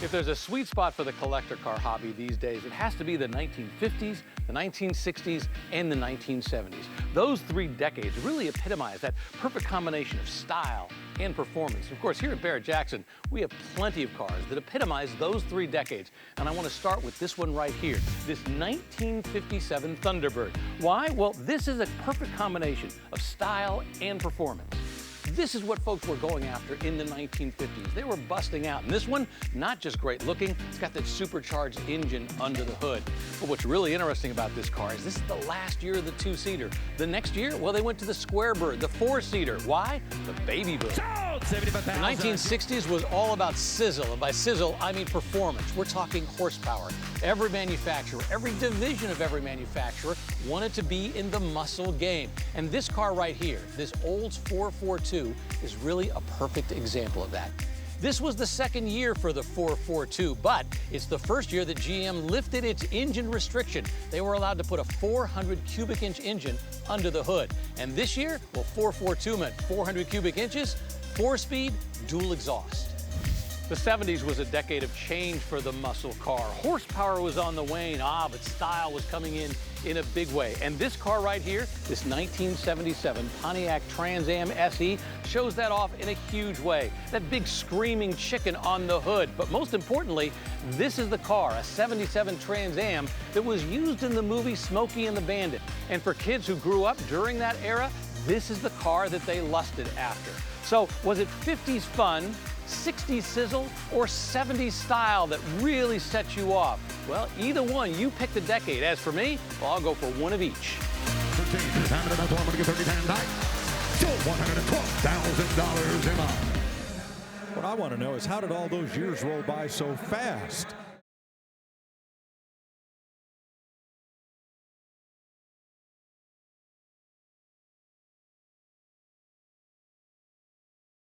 If there's a sweet spot for the collector car hobby these days, it has to be the 1950s, the 1960s, and the 1970s. Those 3 decades really epitomize that perfect combination of style and performance. Of course, here at Barrett-Jackson, we have plenty of cars that epitomize those 3 decades. And I want to start with this one right here, this 1957 Thunderbird. Why? Well, this is a perfect combination of style and performance. This is what folks were going after in the 1950s. They were busting out. And this one, not just great looking, it's got that supercharged engine under the hood. But what's really interesting about this car is this is the last year of the 2-seater. The next year, well, they went to the Square Bird, the 4-seater. Why? The Baby Bird. The 1960s was all about sizzle, and by sizzle, I mean performance. We're talking horsepower. Every manufacturer, every division of every manufacturer wanted to be in the muscle game. And this car right here, this Olds 442, is really a perfect example of that. This was the 2nd year for the 442, but it's the 1st year that GM lifted its engine restriction. They were allowed to put a 400 cubic inch engine under the hood. And this year, well, 442 meant 400 cubic inches, 4-speed, dual exhaust. The 70s was a decade of change for the muscle car. Horsepower was on the wane, but style was coming in a big way. And this car right here, this 1977 Pontiac Trans Am SE, shows that off in a huge way. That big screaming chicken on the hood. But most importantly, this is the car, a 77 Trans Am, that was used in the movie Smokey and the Bandit. And for kids who grew up during that era, this is the car that they lusted after. So was it 50s fun, 60s sizzle, or 70s style that really set you off? Well, either one, you pick the decade. As for me, well, I'll go for one of each. What I want to know is, how did all those years roll by so fast?